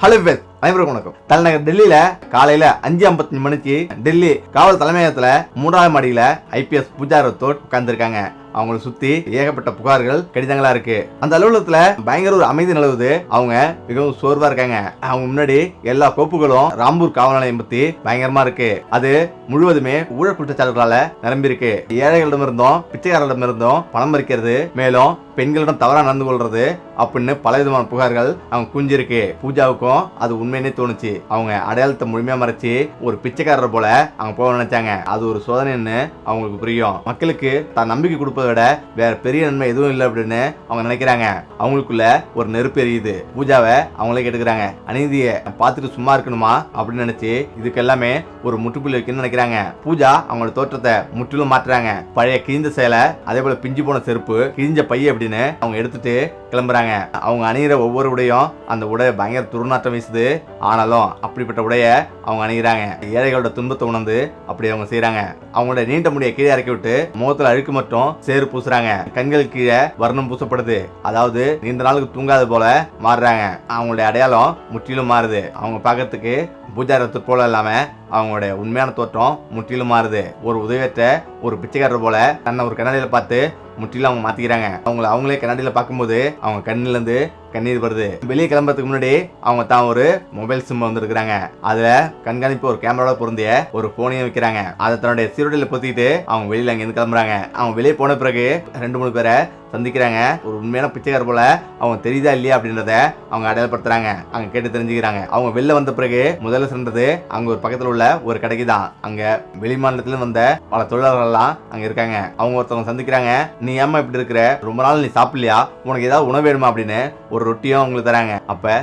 Hello பேர் அனைவருக்கும் வணக்கம். தலைநகர் டெல்லியில காலையில 5:55 மணிக்கு டெல்லி காவல் தலைமையகத்துல 3வது மாடியில IPS பூஜா ரத்தோட் உட்கார்ந்துருக்காங்க. அவங்களை சுத்தி ஏகப்பட்ட புகார்கள் கடிதங்களா இருக்கு. அந்த அலுவலகத்துல பயங்கர ஒரு அமைதி நிலவுது. அவங்க மிகவும் சோர்வா இருக்காங்க. அவங்க முன்னாடி எல்லா கோப்புகளும் ராம்பூர் காவல் நிலையம் பத்தி பயங்கரமா இருக்கு. அது முழுவதுமே ஊழல் குற்றச்சாட்டுகளால நிரம்பி இருக்கு. ஏழைகளிடமிருந்தும் பிச்சைக்காரர்களிடமிருந்தும் பணம் பறிக்கிறது, மேலும் பெண்களிடம் தவறா நடந்து கொள்றது அப்படின்னு பல விதமான புகார்கள் அவங்க குஞ்சிருக்கு. பூஜாவுக்கும் அது உண்மையினே தோணுச்சு. அவங்க அடையாளத்தை முழுமையா மறைச்சு ஒரு பிச்சைக்காரர் போல அவங்க போக நினைச்சாங்க. அது ஒரு சோதனைன்னு அவங்களுக்கு புரியும். மக்களுக்கு தான் நம்பிக்கை கொடுப்பதை விட வேற பெரிய நன்மை எதுவும் இல்லை அப்படின்னு அவங்க நினைக்கிறாங்க. அவங்களுக்குள்ள ஒரு நெருப்பு எரியுது. பூஜாவை அவங்களே கேட்டுக்கிறாங்க. அநீதியை பார்த்துட்டு சும்மா இருக்கணுமா அப்படின்னு நினைச்சு இதுக்கு எல்லாமே ஒரு முற்றுப்புள்ளி வைக்கணும்னு நினைக்கிறாங்க. பூஜா அவங்களோட தோற்றத்தை முற்றிலும் மாற்றுறாங்க. பழைய கிழிந்த சேலை, அதே போல பிஞ்சு போன செருப்பு, கிழிஞ்ச பைய அப்படின்னு அவங்க எடுத்துட்டு கிளம்புறாங்க. அவங்க அணிகிற ஒவ்வொரு உடையும் அந்த உடைய பயங்கர துர்நாற்றம் வீசுது. ஆனாலும் அப்படிப்பட்ட உடைய அவங்க அணிகிறாங்க. ஏழைகளோட துன்பத்தை உணர்ந்து அப்படி அவங்க செய்யறாங்க. அவங்களோட நீண்ட முடிய கீழே இறக்கி விட்டு முகத்துல அழுக்கு மட்டும் சேறு பூசுறாங்க. கண்கள் கீழே வர்ணம் பூசப்படுது. அதாவது நீண்ட நாளுக்கு தூங்காத போல மாறுறாங்க. அவங்களுடைய அடையாளம் முற்றிலும் மாறுது. அவங்க பார்க்கறதுக்கு பூஜா ரத்தோட் போல இல்லாம அவங்களுடைய உண்மையான தோற்றம் முற்றிலும் மாறுது. ஒரு உதவியற்ற ஒரு பிச்சைக்காரர் போல தன்னை ஒரு கண்ணாடியில பார்த்து முற்றிலும் அவங்க மாத்திக்கிறாங்க. அவங்களே கண்ணாடியில பார்க்கும்போது அவங்க கண்ணுல இருந்து கண்ணீர் வருது. வெளியே கிளம்புறதுக்கு முன்னாடி அவங்க தான் ஒரு மொபைல் சிம் வந்துருக்காங்க. அதுல கண்காணிப்பு ஒரு கேமராவோட பொருந்திய ஒரு போனையும் வைக்கிறாங்க. அதை தன்னுடைய சீருடையில பொத்திட்டு அவங்க வெளியில அங்க இருந்து கிளம்புறாங்க. அவங்க வெளியே போன பிறகு 2-3 பேரை சந்திக்கிறாங்க. ஒரு உண்மையான பிச்சைக்காரர் போல அவங்க தெரியுதா இல்லையா அப்படின்றத அவங்க அடையாளப்படுத்துறாங்க. அங்க கேட்டு தெரிஞ்சுக்கிறாங்க. அவங்க வெளில வந்த பிறகு முதல்ல சென்றது அங்க ஒரு பக்கத்துல உள்ள ஒரு கடைக்கு தான். அங்க வெளி மாநிலத்துல வந்த பல தொழிலாளர்கள் எல்லாம் அங்க இருக்காங்க. அவங்க ஒருத்தவங்க சந்திக்கிறாங்க. நீ ஏமா இப்படி இருக்கிற, ரொம்ப நாள் நீ சாப்பிடலையா, உனக்கு ஏதாவது உணவு வேணுமா அப்படின்னு ஒரு ரொட்டியும் அவங்களுக்கு தராங்க. அப்ப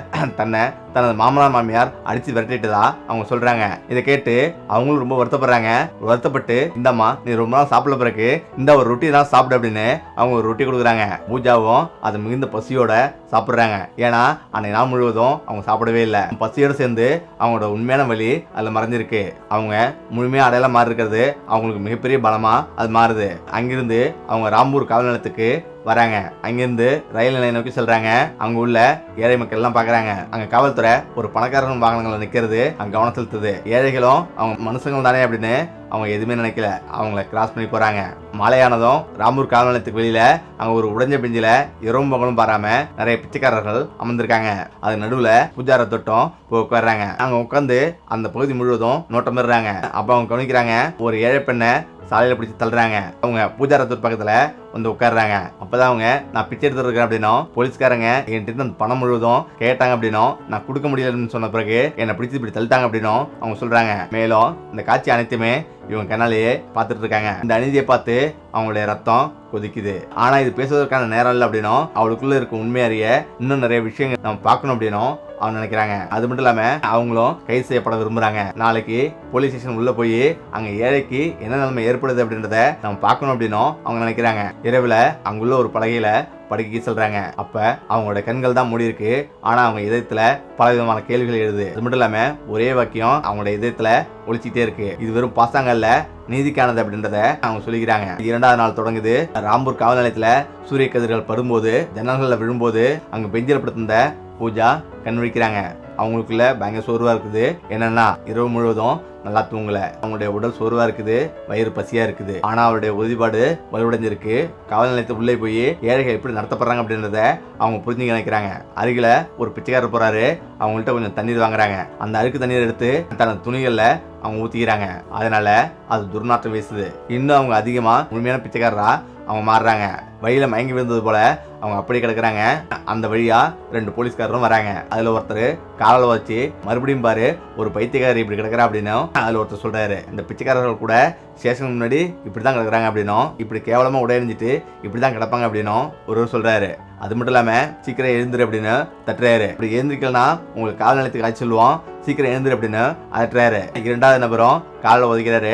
தனது மாமனார் மாமியார் அடிச்சு விரட்டிட்டதா அவங்க சொல்றாங்க. இதை கேட்டு அவங்களும் ரொம்ப வருத்தப்படுறாங்க. வருத்தப்பட்டு இந்தம்மா நீ ரொம்ப நாள் சாப்பிட பிறகு இந்த ஒரு ரொட்டி தான் சாப்பிடு அப்படின்னு அவங்க ஒரு ரொட்டி கொடுக்குறாங்க. பூஜாவும் அது மிகுந்த பசியோட சாப்பிடுறாங்க. ஏன்னா அன்னைக்கு நாள் முழுவதும் அவங்க சாப்பிடவே இல்லை. பசியோட சேர்ந்து அவங்களோட உண்மையான வழி அதுல மறைஞ்சிருக்கு. அவங்க முழுமையா அடையாளம் மாறி இருக்கிறது அவங்களுக்கு மிகப்பெரிய பலமா அது மாறுது. அங்கிருந்து அவங்க ராம்பூர் காவல் நிலையத்துக்கு வராங்க. அங்கிருந்து ரயில் நிலையம் நோக்கி செல்றாங்க. அங்க உள்ள ஏழை மக்கள் எல்லாம் பாக்குறாங்க. அங்க காவல்துறை ஒரு பணக்காரன் வாகனங்கள் நிக்கிறது அங்க கவனம் செலுத்துது. ஏழைகளும் அவங்க மனுஷங்கள் தானே அப்படின்னு அவங்க எதுவுமே நினைக்கல. அவங்கள கிராஸ் பண்ணி போறாங்க. மழையானதும் ராம்பூர் காவல் நிலையத்துக்கு வெளியில அங்க ஒரு உடைஞ்ச பெஞ்சில இரவும் பகலும் பாராம நிறைய பிச்சைக்காரர்கள் அமர்ந்திருக்காங்க. அது நடுவுல பூஜா ரத்தோட்டம் உட்கார்றாங்க. அங்க உட்காந்து அந்த பகுதி முழுவதும் நோட்டம் பெறாங்க. அப்ப அவங்க கவனிக்கிறாங்க, ஒரு ஏழை பெண்ணை சாலையில பிடிச்சி தள்ளுறாங்க. அவங்க பூஜா ரத்தோட் பக்கத்துல வந்து உட்காடுறாங்க. அப்பதான் அவங்க நான் பிச்சை எடுத்துட்டு இருக்கேன் அப்படின்னும், போலீஸ்காரங்க என்கிட்ட அந்த பணம் முழுவதும் கேட்டாங்க அப்படின்னும், நான் கொடுக்க முடியலன்னு சொன்ன பிறகு என்னை பிடிச்சி இப்படி தள்ளிட்டாங்க அப்படின்னும் அவங்க சொல்றாங்க. மேலும் இந்த காட்சி அனைத்துமே இவங்க கண்ணாலேயே பார்த்துட்டு இருக்காங்க. இந்த அநீதியை பார்த்து அவங்களுடைய ரத்தம் கொதிக்குது. ஆனா இது பேசுவதற்கான நேரம் இல்லை அப்படின்னும், அவளுக்குள்ள இருக்க உண்மை அறிய இன்னும் நிறைய விஷயங்கள் நம்ம பார்க்கணும் அப்படின்னும் அவங்க நினைக்கிறாங்க. அது மட்டும் இல்லாம அவங்களும் கைது செய்யப்பட விரும்புறாங்க. நாளைக்கு போலீஸ் ஸ்டேஷன் உள்ள போய் அங்க ஏழைக்கு என்ன நிலைமை ஏற்படுது அப்படின்றத நம்ம பார்க்கணும் அப்படின்னும் அவங்க நினைக்கிறாங்க. இரவுல அங்குள்ள ஒரு பலகையில படுக்கை சொல்றாங்க. அப்ப அவங்களோட கண்கள் தான் மூடி இருக்கு. ஆனா அவங்க இதயத்துல பல விதமான கேள்விகள் எழுது. அது மட்டும் இல்லாம ஒரே வாக்கியம் அவங்களோட இதயத்துல ஒழிச்சிட்டே இருக்கு. இது வெறும் பாசாங்கல்ல, நீதிக்கானது அப்படின்றத அவங்க சொல்லிக்கிறாங்க. 2வது நாள் தொடங்குது. ராம்பூர் காவல் நிலையத்துல சூரிய கதிர்கள் படும்போது, ஜன்னல்கள்ல விழும்போது அங்க பெஞ்சில் படுத்திருந்த பூஜா கண் விழிக்கிறாங்க. அவங்களுக்குள்ள பயங்கர சோர்வா இருக்குது. என்னன்னா இரவு முழுவதும் நல்லா தூங்கல. அவங்களுடைய உடல் சோர்வா இருக்குது, வயிறு பசியா இருக்குது. ஆனா அவருடைய உறுதிப்பாடு வலுவடைஞ்சிருக்கு. காவல் நிலையத்துக்கு உள்ளே போய் ஏழைகள் எப்படி நடத்தப்படுறாங்க அப்படின்றத அவங்க புரிஞ்சுக்க நினைக்கிறாங்க. அருகில ஒரு பிச்சைக்காரர் போறாரு. அவங்கள்ட்ட கொஞ்சம் தண்ணீர் வாங்குறாங்க. அந்த அழுக்கு தண்ணீர் எடுத்து தனது துணிகள்ல அவங்க ஊத்திக்கிறாங்க. அதனால அது துர்நாற்றம் வீசுது. இன்னும் அவங்க அதிகமா முழுமையான பிச்சைக்காரரா அவங்க மாறுறாங்க. வழியில மயங்கி விழுந்தது போல அவங்க அப்படி கிடக்குறாங்க. அந்த வழியா 2 போலீஸ்காரரும் வராங்க. அதுல ஒருத்தர் காலில் வச்சு மறுபடியும் பாரு ஒரு பைத்தியக்காரர் இப்படி கிடக்குறா அப்படின்னும் அதுல ஒருத்தர் சொல்றாரு. இந்த பிச்சைக்காரர்கள் கூட ஸ்டேஷனுக்கு முன்னாடி இப்படிதான் கிடக்குறாங்க அப்படின்னும், இப்படி கேவலமா உடையணிஞ்சிட்டு இப்படிதான் கிடப்பாங்க அப்படின்னும் ஒருவர் சொல்றாரு. அது மட்டும் இல்லாம சீக்கிரம் எழுந்துரு அப்படின்னு தட்டுறாரு. இப்படி எழுந்திருக்கலன்னா உங்களுக்கு காவல் நிலையத்துக்கு அழைச்சி சொல்லுவோம், சீக்கிரம் எழுந்துரு அப்படின்னு அதட்டுறாரு. 2வது நபரும் காலில் ஒதுக்கிறாரு.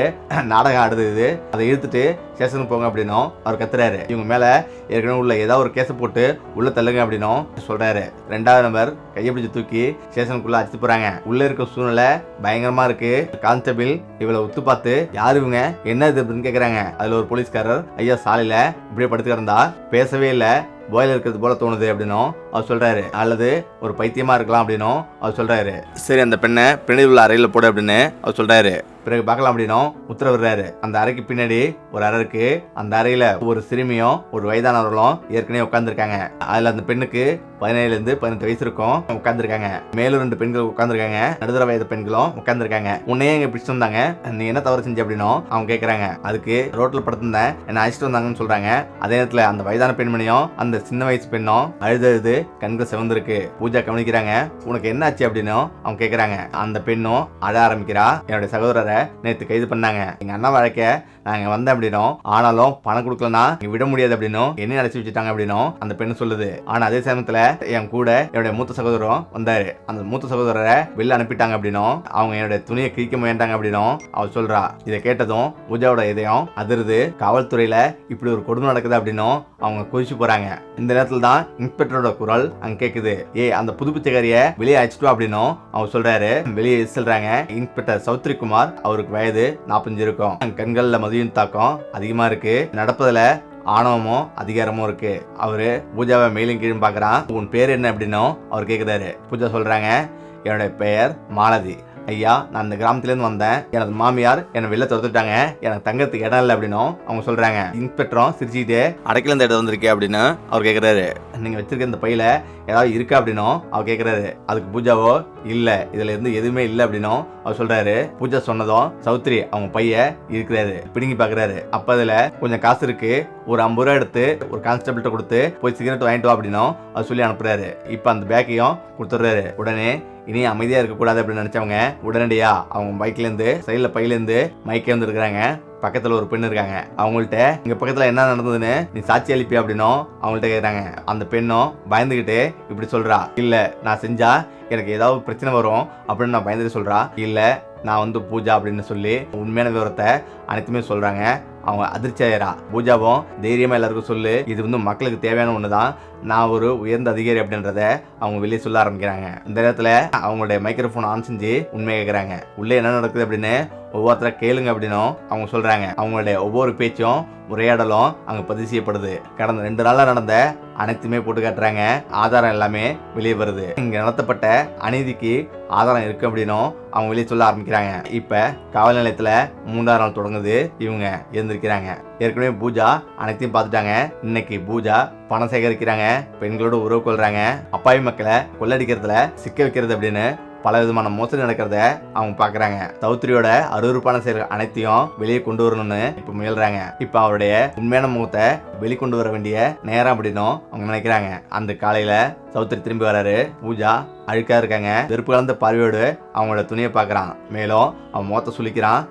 நாடகம் ஆடுது, அதை இழுத்துட்டு ஸ்டேஷனுக்கு போங்க அப்படின்னும் அவர் கத்துறாரு. இவங்க மேல ஏற்கனவே உள்ள ஏதாவது ஒரு கேஸை போட்டு உள்ள தள்ளுங்க அப்படின்னும் சொல்றாரு. 2வது நபர் கையை பிடிச்சு தூக்கி ஸ்டேஷனுக்குள்ள அடிச்சு போறாங்க. உள்ள இருக்க சூழ்நிலை பயங்கரமா இருக்கு. கான்ஸ்டபிள் இவளை உத்து பார்த்து யாரு இவங்க, என்ன இது அப்படின்னு கேக்குறாங்க. அதுல ஒரு போலீஸ்காரர், ஐயா சாலையில இப்படியே படுத்து கிடந்தா, பேசவே இல்லை, போயில இருக்கிறது போல தோணுது அப்படின்னும் அவர் சொல்றாரு. அல்லது ஒரு பைத்தியமா இருக்கலாம் அப்படின்னும் அவர் சொல்றாரு. சரி, அந்த பெண்ணை பின்னாடி உள்ள அறையில போடு அப்படின்னு அவர் சொல்றாரு. பிறகு பார்க்கலாம் அப்படின்னும் உத்தரவிடுறாரு. அந்த அறைக்கு பின்னாடி ஒரு அறை இருக்கு. அந்த அறையில ஒரு சிறுமியும் ஒரு வயதானவர்களும் ஏற்கனவே உட்கார்ந்துருக்காங்க. அதுல அந்த பெண்ணுக்கு 17-18 வயசு இருக்கும், உட்கார்ந்துருக்காங்க. மேலும் 2 பெண்கள் உட்கார்ந்துருக்காங்க. நடுத்தர வயது பெண்களும் உட்கார்ந்துருக்காங்க. உன்னையே எங்க பிடிச்சிட்டு வந்தாங்க, நீ என்ன தவறு செஞ்ச அப்படின்னும் அவங்க கேட்கறாங்க. அதுக்கு ரோட்ல படுத்திருந்தேன், என்ன அழைச்சிட்டு வந்தாங்கன்னு சொல்றாங்க. அதே நேரத்துல அந்த வயதான பெண்மணியும் அந்த சின்ன வயசு பெண்ணும் அழுது கண்கள் சிவந்திருக்கு. பூஜா கவனிக்கிறாங்க. உனக்கு என்ன ஆச்சு அப்படின்னு அவங்க கேட்கறாங்க. அந்த பெண்ணும் அழ ஆரம்பிக்கிறா. என்னுடைய சகோதரரை நேற்று கைது பண்ணாங்க, எங்க அண்ணா வழக்க நாங்க வந்தேன் அப்படின்னும், ஆனாலும் பணம் கொடுக்கலன்னா விட முடியாது அப்படின்னும் என்ன அடைச்சி வச்சுட்டாங்க அப்படின்னும் அந்த பெண்ணு சொல்லுது. ஆனா அதே சமயத்துல என் கூட என்னுடைய மூத்த சகோதரரும் வந்தாரு. அந்த மூத்த சகோதரரை வெளில அனுப்பிட்டாங்க அப்படின்னும், அவங்க என்னுடைய துணியை கிழிக்க முயன்றாங்க அப்படின்னும் அவ சொல்றா. இதை கேட்டதும் பூஜாவோட இதயம் அதிருது. காவல்துறையில இப்படி ஒரு கொடுமை நடக்குது அப்படின்னும் அவங்க கொதிச்சு போறாங்க. இந்த நேரத்துல தான் இன்ஸ்பெக்டரோட குரல் அங்க கேக்குது. அந்த புது பிச்சைக்காரிய வெளியே அழைச்சிட்டு அப்படின்னும் அவர் சொல்றாரு. வெளியே சொல்றாங்க. இன்ஸ்பெக்டர் சௌத்ரி குமார், அவருக்கு வயது 45 இருக்கும். கண்கள்ல மதியின் தாக்கம் அதிகமா இருக்கு. நடப்பதுல ஆணவமும் அதிகாரமும் இருக்கு. அவரு பூஜாவை மேலும் கீழும் பாக்குறான். உன் பேர் என்ன அப்படின்னும் அவர் கேக்குறாரு. பூஜா சொல்றாங்க, என்னுடைய பெயர் மாலதி. ஐயா, நான் இந்த கிராமத்திலேருந்து வந்தேன். எனது மாமியார் என்னை வெளில துரத்துட்டாங்க. எனக்கு தங்கறதுக்கு இடம் இல்லை அப்படின்னும் அவங்க சொல்றாங்க. இன்ஸ்பெக்டரும் சிரிச்சுக்கிட்டே அடைக்கல இந்த இடம் வந்திருக்கே அப்படின்னு அவர் கேட்கிறாரு. நீங்க வச்சிருக்க இந்த பையில ஏதாவது இருக்கா அப்படின்னும் அவர் கேட்கிறாரு. அதுக்கு பூஜாவோ இல்ல, இதுல இருந்து எதுவுமே இல்லை அப்படின்னும் அவர் சொல்றாரு. பூஜா சொன்னதும் சௌத்ரி அவங்க பைய இருக்கிறாரு, பிடுங்கி பாக்குறாரு. அப்ப அதுல கொஞ்சம் காசு இருக்கு. ஒரு 50 ரூபா எடுத்து ஒரு கான்ஸ்டபிள்கிட்ட கொடுத்து போய் சிகரெட் வாங்கிட்டு வா அப்படின்னும் அவர் சொல்லி அனுப்புறாரு. இப்ப அந்த பேக்கையும் கொடுத்துட்றாரு. உடனே இனி அமைதியா இருக்கக்கூடாது அப்படின்னு நினைச்சவங்க உடனடியா அவங்க பைக்ல இருந்து சைட்ல பையில இருந்து மைக்கே வந்து இருக்கிறாங்க. பக்கத்துல ஒரு பெண் இருக்காங்க. அவங்கள்ட்ட இங்க பக்கத்துல என்ன நடந்ததுன்னு நீ சாட்சி அளிப்பி அப்படின்னும் அவங்கள்ட்ட கேட்கறாங்க. அந்த பெண்ணும் பயந்துகிட்டு இப்படி சொல்றா. இல்ல, நான் செஞ்சா எனக்கு ஏதாவது பிரச்சனை வரும் அப்படின்னு நான் பயந்துட்டு சொல்றா. இல்ல, நான் பூஜா அப்படின்னு சொல்லி உண்மையான விவரத்தை அனைத்துமே சொல்றாங்க. அவங்க அதிர்ச்சி ஆயிரா. பூஜாவும் தைரியமா எல்லாருக்கும் சொல்லு, இது மக்களுக்கு தேவையான ஒண்ணுதான், நான் ஒரு உயர்ந்த அதிகாரி அப்படின்றத அவங்க வெளியே சொல்ல ஆரம்பிக்கிறாங்க. இந்த நேரத்துல அவங்களுடைய மைக்ரோஃபோன் ஆன் செஞ்சு உண்மையை கேட்கறாங்க. உள்ளே என்ன நடக்குது அப்படின்னு ஒவ்வொருத்தர கேளுங்க அப்படின்னும் அவங்க சொல்றாங்க. அவங்களுடைய ஒவ்வொரு பேச்சும் உரையாடலும் அங்க பதிவு செய்யப்படுது. கடந்த 2 நாளா நடந்த அனைத்துமே போட்டு காட்டுறாங்க. ஆதாரம் எல்லாமே வெளியே வருது. இங்க நடத்தப்பட்ட அநீதிக்கு ஆதாரம் இருக்கு அப்படின்னும் அவங்க வெளியே சொல்ல ஆரம்பிக்கிறாங்க. இப்ப காவல் நிலையத்துல 3ஆவது நாள் தொடங்குது. இவங்க எழுந்திருக்கிறாங்க. ஏற்கனவே பூஜா அனைத்தையும் பார்த்துட்டாங்க. இன்னைக்கு பூஜா பணம் சேகரிக்கிறாங்க, பெண்களோட உறவு கொள்றாங்க, அப்பாவி மக்களை கொள்ளடிக்கிறதுல சிக்க வைக்கிறது அப்படின்னு பல விதமான மோசடி நடக்கிறத அவங்க பாக்குறாங்க. சௌத்ரியோட அருவருப்பான செயல் அனைத்தையும் வெளியே கொண்டு வரணும்னு இப்ப முயல்றாங்க. இப்ப அவருடைய உண்மையான முகத்தை வெளிக்கொண்டு வர வேண்டிய நேரம் அப்படின்னும் அவங்க நினைக்கிறாங்க. அந்த காலையில சௌத்ரி திரும்பி வராரு. பூஜா அழுக்கா இருக்காங்க. வெறுப்பு கலந்த பார்வையோடு அவங்களோட துணியை பாக்குறான். மேலும் அவன் முகத்தை சுளிக்கிறான்.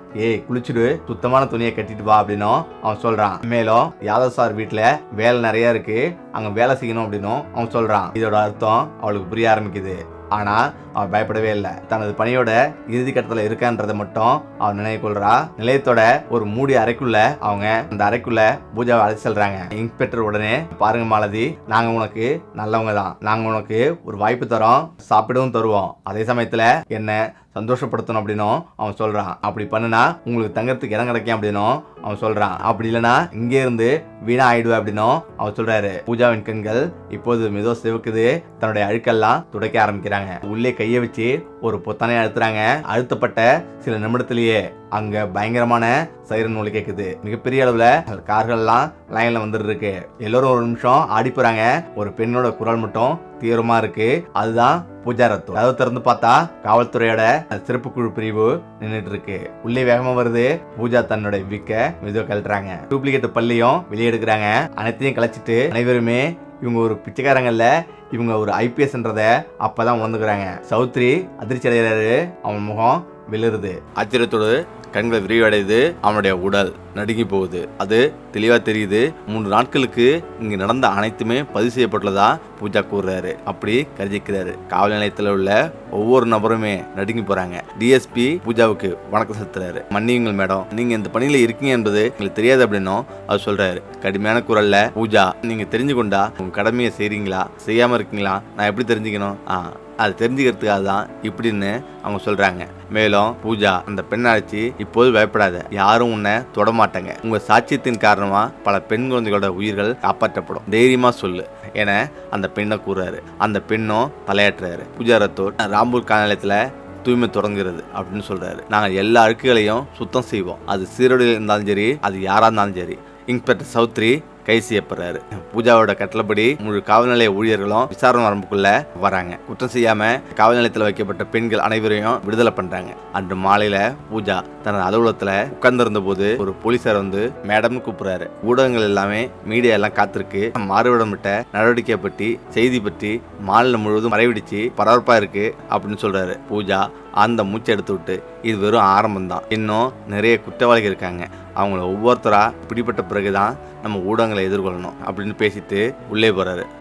குளிச்சுடு, சுத்தமான துணியை கட்டிட்டு வா அப்படின்னும் அவன் சொல்றான். மேலும் யாதவ் சார் வீட்டுல வேலை நிறைய இருக்கு, அங்க வேலை செய்யணும் அப்படின்னும் அவன் சொல்றான். இதோட அர்த்தம் அவளுக்கு புரிய ஆரம்பிக்குது. ஆனா அவன் பயப்படவே இல்லை. தனது பணியோட இறுதி கட்டத்துல இருக்கான்றதை மட்டும் அவன் நினைவு கொள்றா. நிலையத்தோட ஒரு மூடி அறைக்குள்ள அவங்க அந்த அறைக்குள்ள பூஜாவை அழைச்சு செல்றாங்க. இன்ஸ்பெக்டர் உடனே, பாருங்க மாலதி, நாங்க உனக்கு நல்லவங்க தான், நாங்க உனக்கு ஒரு வாய்ப்பு தரோம், சாப்பிடவும் தருவோம், அதே சமயத்துல என்ன சந்தோஷப்படுத்தணும் அப்படின்னும் அவன் சொல்றான். அப்படி பண்ணுனா உங்களுக்கு தங்கறதுக்கு இடம் கிடைக்கும் அப்படின்னும் அவன் சொல்றான். அப்படி இல்லைன்னா இங்கே இருந்து வீணா ஆயிடுவேன் அப்படின்னும் அவன் சொல்றாரு. பூஜாவின் கண்கள் இப்போது மிதோ சிவக்குது. தன்னுடைய அழுக்கெல்லாம் துடைக்க ஆரம்பிக்கிறாங்க. உள்ளே கையை வச்சு ஒரு பொத்தானை அழுத்துறாங்க. அழுத்தப்பட்ட சில நிமிடத்திலேயே அங்க பயங்கரமான சைரன் ஒலி கேக்குது. மிகப்பெரிய அளவுல கார்கள் எல்லாம் லைன்ல வந்துட்டு இருக்கு. எல்லாரும் ஒரு நிமிஷம் ஆடி போறாங்க. ஒரு பெண்ணோட குரல் மட்டும் தீவிரமா இருக்கு. அதுதான் பூஜா ரத்து. அதை திறந்து பார்த்தா காவல்துறையோட சிறப்பு குழு பிரிவு நின்றுட்டு இருக்கு. உள்ளே வேகமா வருது. பூஜா தன்னோட விக்க மெதுவா கழட்டுறாங்க. டூப்ளிகேட் பள்ளியும் வெளியே எடுக்கிறாங்க. அனைத்தையும் கலைச்சிட்டு அனைவருமே இவங்க ஒரு பிச்சைக்காரங்கல்ல, இவங்க ஒரு ஐபிஎஸ்ன்றத அப்பதான் உணர்ந்துக்கிறாங்க. சௌத்ரி அதிர்ச்சி அடைகிறாரு. அவன் முகம் விழுறுது. ஆச்சரியத்தோடு கண்கள் விரிவடையுது. அவனுடைய உடல் நடுங்கி போகுது. அது தெளிவா தெரியுது. 3 நாட்களுக்கு இங்க நடந்த அனைத்துமே பதிவு செய்யப்பட்டுள்ளதா பூஜா கூறுறாரு. அப்படி கருதிக்கிறாரு. காவல் நிலையத்தில் உள்ள ஒவ்வொரு நபருமே நடுங்கி போறாங்க. டிஎஸ்பி பூஜாவுக்கு வணக்கம் செலுத்துறாரு. மன்னியுங்கள் மேடம், நீங்க இந்த பணியில இருக்கீங்க என்பது எங்களுக்கு தெரியாது அப்படின்னும் அவர் சொல்றாரு. கடுமையான குரல்ல, பூஜா, நீங்க தெரிஞ்சு கொண்டா உங்க கடமையை செய்றீங்களா செய்யாம இருக்கீங்களா, நான் எப்படி தெரிஞ்சுக்கணும்? அது தெரிஞ்சுக்கிறதுக்காக தான் இப்படின்னு அவங்க சொல்றாங்க. மேலும் பூஜா அந்த பெண்ணை அழைச்சி, இப்போது பயப்படாத, யாரும் உன்னை தொடமாட்டாங்க, உங்க சாட்சியத்தின் காரணமா பல பெண் குழந்தைகளோட உயிர்கள் காப்பாற்றப்படும், தைரியமா சொல்லு என அந்த பெண்ணை கூறாரு. அந்த பெண்ணும் தலையாட்டுறாரு. பூஜா ரத்தோட் ராம்பூர் காலநிலையத்துல தூய்மை தொடங்குகிறது அப்படின்னு சொல்றாரு. நாங்கள் எல்லா அழுக்குகளையும் சுத்தம் செய்வோம், அது சீரோடையில் இருந்தாலும் சரி, அது யாரா இருந்தாலும் சரி. இன்ஸ்பெக்டர் சௌத்ரி கைது செய்யப்படுறாரு. பூஜாவோட கட்டளப்படி முழு காவல் நிலைய ஊழியர்களும் விசாரணை வரம்புக்குள்ள வராங்க. குற்றம் செய்யாம காவல் நிலையத்தில் வைக்கப்பட்ட பெண்கள் அனைவரையும் விடுதலை பண்றாங்க. அன்று மாலையில பூஜா தனது அலுவலகத்துல உட்கார்ந்திருந்த போது ஒரு போலீசார் வந்து மேடம்னு கூப்பிடுறாரு. ஊடகங்கள் எல்லாமே, மீடியா எல்லாம் காத்திருக்கு. மாறுவிடமிட்ட நடவடிக்கை பற்றி, செய்தி பற்றி மாநிலம் முழுவதும் மறைவிடிச்சு பரபரப்பா இருக்கு அப்படின்னு சொல்றாரு. பூஜா அந்த மூச்சை எடுத்து விட்டு, இது வெறும் ஆரம்பம் தான், இன்னும் நிறைய குற்றவாளிகள் இருக்காங்க, அவங்கள ஒவ்வொருத்தரா பிடிபட்ட பிறகுதான் நம்ம ஊடகங்களை எதிர்கொள்ளணும் அப்படின்னு பேசிட்டு உள்ளே போறாரு.